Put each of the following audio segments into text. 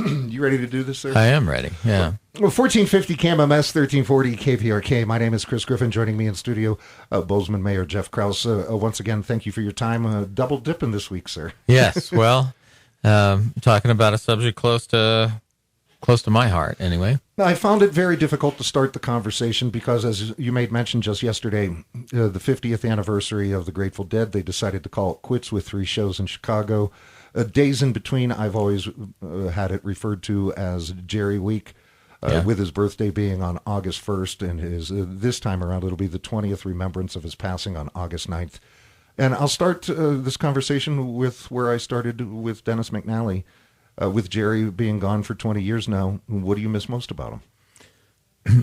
You ready to do this, sir? I am ready, yeah. Well, 1450 KMMS, 1340 KPRK. My name is Chris Griffin. Joining me in studio, Bozeman Mayor Jeff Krauss. Once again, thank you for your time. Double dipping this week, sir. Yes, well, talking about a subject close to my heart, anyway. I found it very difficult to start the conversation because, as you made mention just yesterday, the 50th anniversary of the Grateful Dead, they decided to call it quits with 3 shows in Chicago. Days in between, I've always had it referred to as Jerry Week, with his birthday being on August 1st, and his this time around it'll be the 20th remembrance of his passing on August 9th. And I'll start this conversation with where I started with Dennis McNally. With Jerry being gone for 20 years now, what do you miss most about him?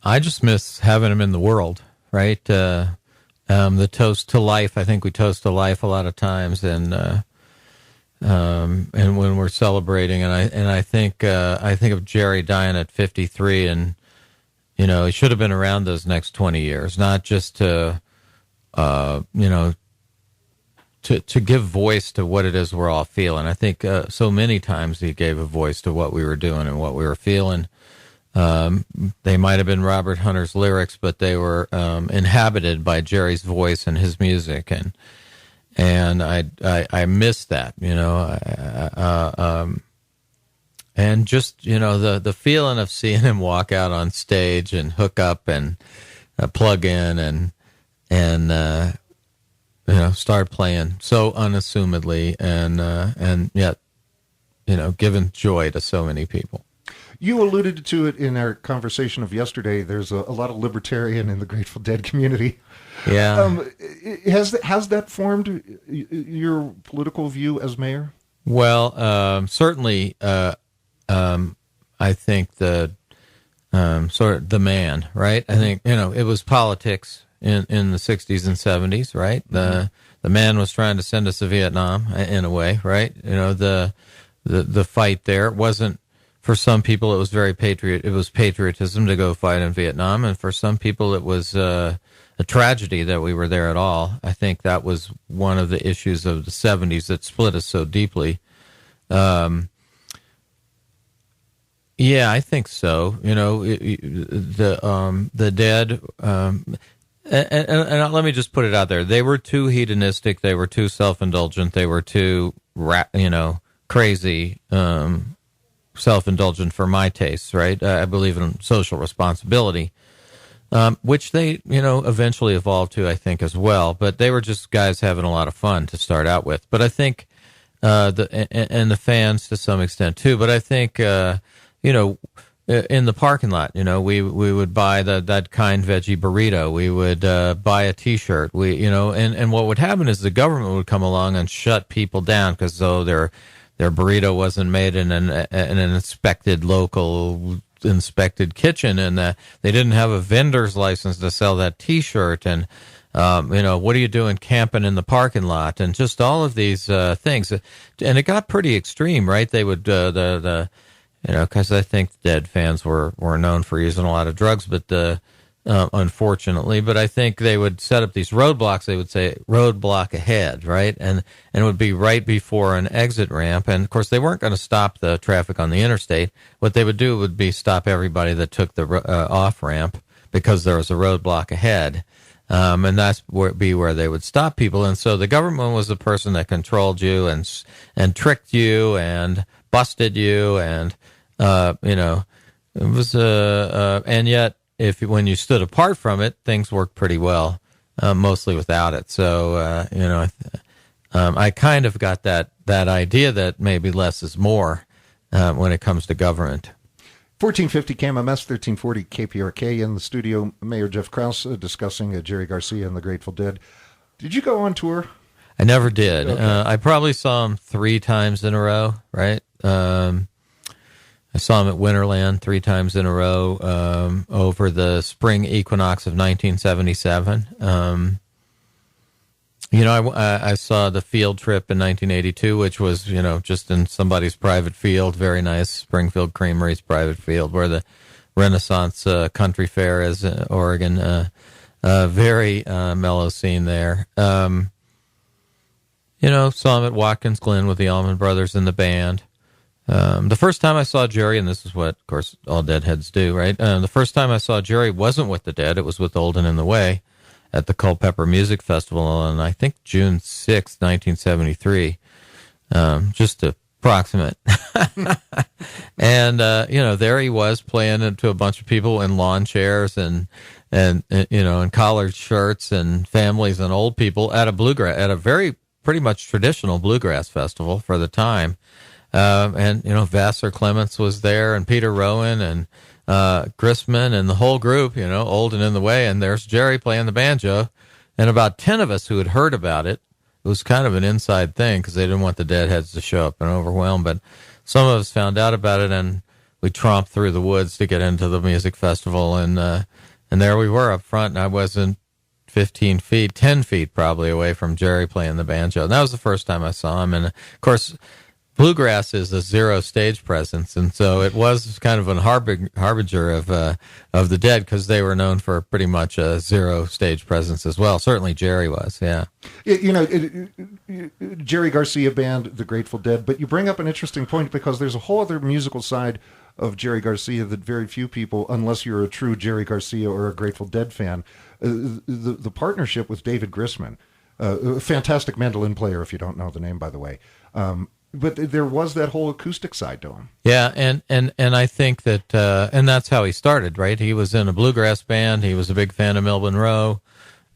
I just miss having him in the world, right? The toast to life. I think we toast to life a lot of times, and when we're celebrating, and I think of Jerry dying at 53, and he should have been around those next 20 years, not just to give voice to what it is we're all feeling. I think so many times he gave a voice to what we were doing and what we were feeling. They might have been Robert Hunter's lyrics, but they were inhabited by Jerry's voice and his music, and I miss that, and just the feeling of seeing him walk out on stage and hook up and plug in and start playing so unassumedly and yet, giving joy to so many people. You alluded to it in our conversation of yesterday. There's a lot of libertarian in the Grateful Dead community. Yeah. Has that formed your political view as mayor? Well, certainly, I think the sort of the man, right? I think, it was politics in the 60s and 70s, right? The man was trying to send us to Vietnam in a way, right? The fight there wasn't, for some people it was it was patriotism to go fight in Vietnam, and for some people it was a tragedy that we were there at all. I think that was one of the issues of the 70s that split us so deeply. Yeah, I think so. The Dead, and let me just put it out there. They were too hedonistic. They were too self-indulgent. They were too, crazy, self-indulgent for my tastes, right? I believe in social responsibility, which they, eventually evolved to, I think, as well. But they were just guys having a lot of fun to start out with. But I think, and the fans to some extent too. But I think, in the parking lot, we would buy that kind veggie burrito. We would buy a T-shirt. And what would happen is the government would come along and shut people down because their burrito wasn't made in an inspected kitchen, and they didn't have a vendor's license to sell that T-shirt. And what are you doing camping in the parking lot? And just all of these things, and it got pretty extreme, right? They would because I think Dead fans were known for using a lot of drugs, but unfortunately, but I think they would set up these roadblocks. They would say roadblock ahead, right? And it would be right before an exit ramp. And of course, they weren't going to stop the traffic on the interstate. What they would do would be stop everybody that took the off ramp because there was a roadblock ahead. And that's where they would stop people. And so the government was the person that controlled you and tricked you and busted you, and it was and yet when you stood apart from it, things worked pretty well, mostly without it. So I kind of got that idea that maybe less is more when it comes to government. 1450 KMMS, 1340 KPRK. In the studio, Mayor Jeff Krauss discussing Jerry Garcia and the Grateful Dead. Did you go on tour? I never did. Okay. I probably saw him 3 times in a row, right? I saw him at Winterland 3 times in a row over the spring equinox of 1977. I saw the field trip in 1982, which was, just in somebody's private field, very nice, Springfield Creamery's private field, where the Renaissance Country Fair is in Oregon. Very mellow scene there. Saw him at Watkins Glen with the Allman Brothers and the band. The first time I saw Jerry, and this is what, of course, all Deadheads do, right? The first time I saw Jerry wasn't with the Dead. It was with Old and in the Way at the Culpeper Music Festival on, I think, June 6th, 1973. Just approximate. And, there he was playing to a bunch of people in lawn chairs and in collared shirts and families and old people at a very pretty much traditional bluegrass festival for the time. Vassar Clements was there, and Peter Rowan, and Grisman, and the whole group, Old and in the Way, and there's Jerry playing the banjo, and about 10 of us who had heard about it. It was kind of an inside thing because they didn't want the Deadheads to show up and overwhelm, but some of us found out about it, and we tromped through the woods to get into the music festival, and there we were up front, and I wasn't 10 feet probably away from Jerry playing the banjo. And that was the first time I saw him, and of course, bluegrass is a zero stage presence, and so it was kind of a harbinger of the Dead because they were known for pretty much a zero stage presence as well. Certainly Jerry was, yeah. Jerry Garcia band, the Grateful Dead, but you bring up an interesting point because there's a whole other musical side of Jerry Garcia that very few people, unless you're a true Jerry Garcia or a Grateful Dead fan, the partnership with David Grisman, a fantastic mandolin player, if you don't know the name, by the way. But there was that whole acoustic side to him. Yeah, and I think that, and that's how he started, right? He was in a bluegrass band. He was a big fan of Mel Monroe,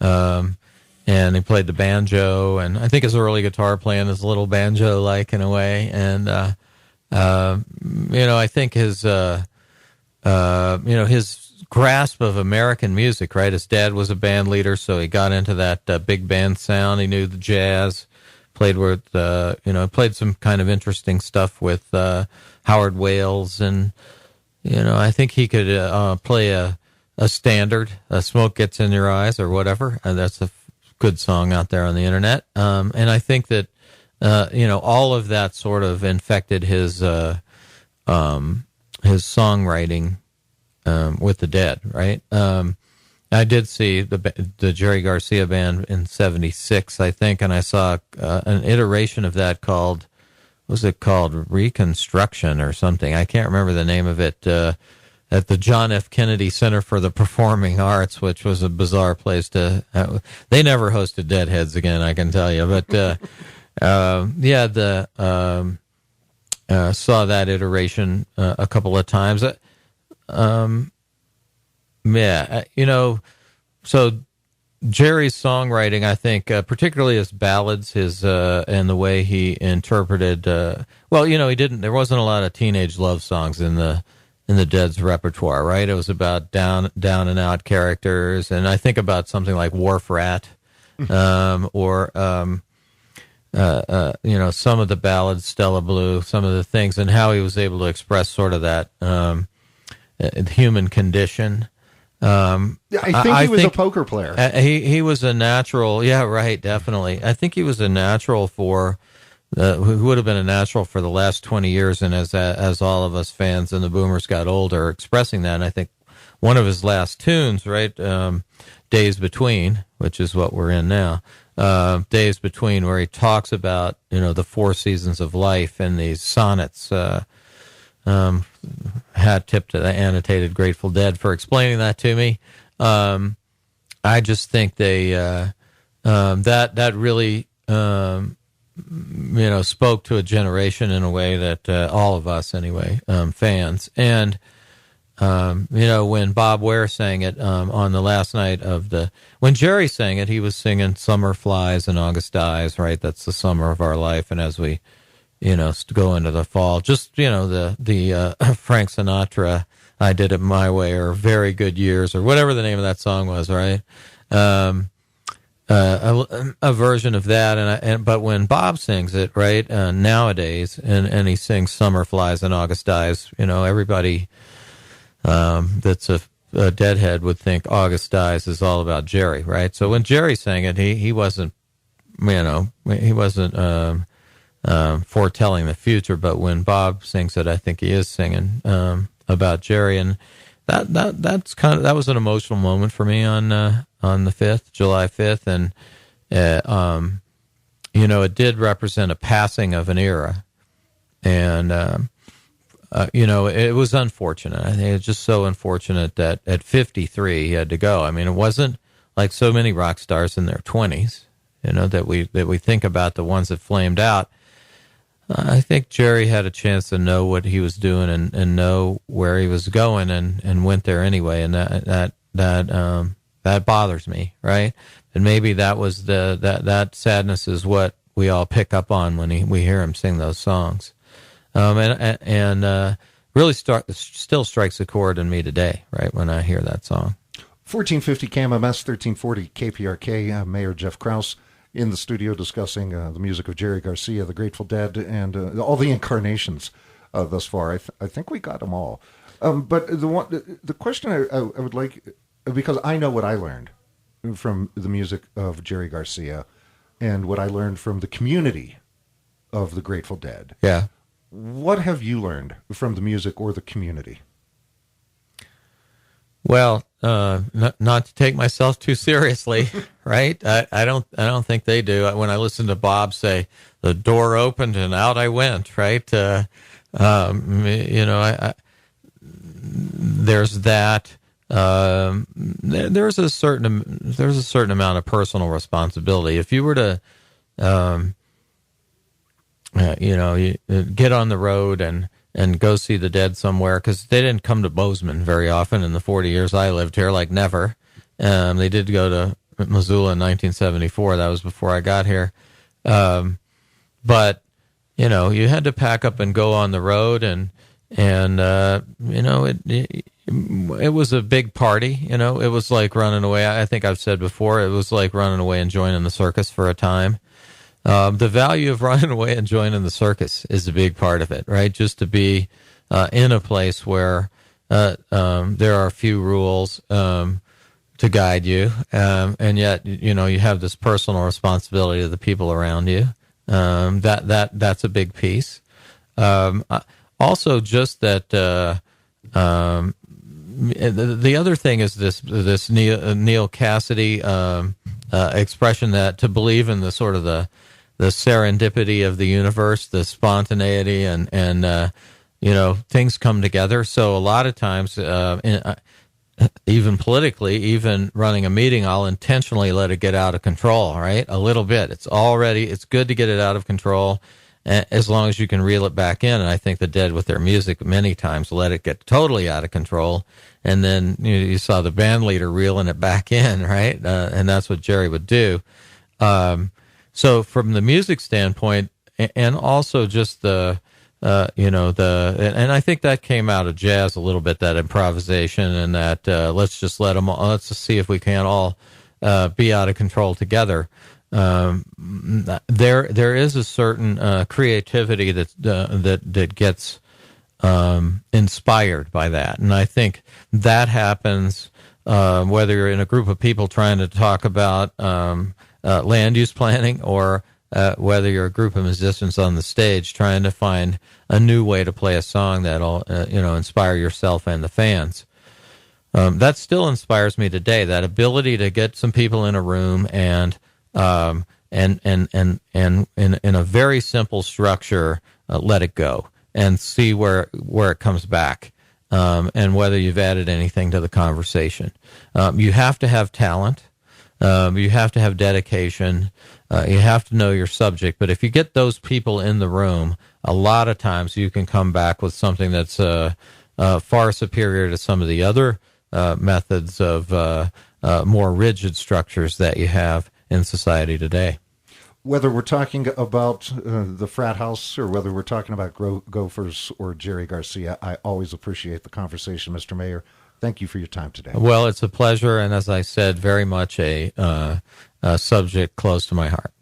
and he played the banjo. And I think his early guitar playing is a little banjo-like in a way. And, I think his grasp of American music, right? His dad was a band leader, so he got into that big band sound. He knew the jazz. Played with, played some kind of interesting stuff with Howard Wales, and I think he could play a standard, "Smoke Gets in Your Eyes" or whatever. That's a good song out there on the internet, and I think that all of that sort of infected his songwriting with the Dead, right? I did see the Jerry Garcia band in '76, I think, and I saw an iteration of that called Reconstruction or something. I can't remember the name of it, at the John F. Kennedy Center for the Performing Arts, which was a bizarre place to... they never hosted Deadheads again, I can tell you. But, saw that iteration a couple of times. So Jerry's songwriting, I think, particularly his ballads, and the way he interpreted, there wasn't a lot of teenage love songs in the Dead's repertoire, right? It was about down and out characters, and I think about something like Wharf Rat, or some of the ballads, Stella Blue, some of the things, and how he was able to express sort of that human condition. I think he was a poker player. He was a natural. Yeah, right. Definitely. I think he was a natural who would have been a natural for the last 20 years. And as all of us fans and the boomers got older, expressing that. And I think one of his last tunes, right, Days Between, which is what we're in now, Days Between, where he talks about, the four seasons of life and these sonnets, hat tip to the annotated Grateful Dead for explaining that to me. I just think they that really spoke to a generation in a way that all of us anyway, fans. And when Bob Ware sang it on the last night when Jerry sang it, he was singing "Summer Flies and August Dies," right? That's the summer of our life, and as we go into the fall. Just, the Frank Sinatra, "I Did It My Way," or "Very Good Years," or whatever the name of that song was, right? A version of that, but when Bob sings it, right, nowadays, and he sings "Summer Flies and August Dies," everybody that's a Deadhead would think August Dies is all about Jerry, right? So when Jerry sang it, he wasn't, he wasn't foretelling the future, but when Bob sings it, I think he is singing about Jerry, and that was an emotional moment for me on the 5th, July 5th, and it did represent a passing of an era, and it was unfortunate. I think it's just so unfortunate that at 53 he had to go. I mean, it wasn't like so many rock stars in their 20s, that we think about the ones that flamed out. I think Jerry had a chance to know what he was doing and know where he was going and went there anyway. And that bothers me, right? And maybe that was that sadness is what we all pick up on when we hear him sing those songs. Really still strikes a chord in me today, right, when I hear that song. 1450 KMMS, 1340 KPRK, Mayor Jeff Krauss in the studio discussing the music of Jerry Garcia, the Grateful Dead, and all the incarnations thus far. I think we got them all. But the question I would like, because I know what I learned from the music of Jerry Garcia and what I learned from the community of the Grateful Dead. Yeah. What have you learned from the music or the community? Well, not to take myself too seriously, right? I don't think they do. When I listen to Bob say, "The door opened and out I went," right? There's that. There's a certain amount of personal responsibility. If you were to, you get on the road and go see the Dead somewhere, because they didn't come to Bozeman very often in the 40 years I lived here, like never. They did go to Missoula in 1974. That was before I got here. But, you had to pack up and go on the road, and it was a big party. It was like running away. I think I've said before, it was like running away and joining the circus for a time. The value of running away and joining the circus is a big part of it, right? Just to be in a place where there are a few rules to guide you, and yet you have this personal responsibility to the people around you. That's a big piece. Also, just that the other thing is this Neil Cassidy expression that to believe in the sort of the serendipity of the universe, the spontaneity, and things come together. So a lot of times, even politically, even running a meeting, I'll intentionally let it get out of control, right? A little bit. It's good to get it out of control, as long as you can reel it back in. And I think the Dead with their music many times let it get totally out of control. And then you saw the band leader reeling it back in, right? And that's what Jerry would do. So from the music standpoint, and also just and I think that came out of jazz a little bit, that improvisation, and that let's just see if we can all be out of control together. There is a certain creativity that gets inspired by that, and I think that happens whether you're in a group of people trying to talk about land use planning, or whether you're a group of musicians on the stage trying to find a new way to play a song that'll inspire yourself and the fans. That still inspires me today. That ability to get some people in a room and in a very simple structure, let it go and see where it comes back, and whether you've added anything to the conversation. You have to have talent. You have to have dedication. You have to know your subject. But if you get those people in the room, a lot of times you can come back with something that's far superior to some of the other methods of more rigid structures that you have in society today. Whether we're talking about the frat house, or whether we're talking about Gophers or Jerry Garcia, I always appreciate the conversation, Mr. Mayor. Thank you for your time today. Well, it's a pleasure, and as I said, very much a subject close to my heart.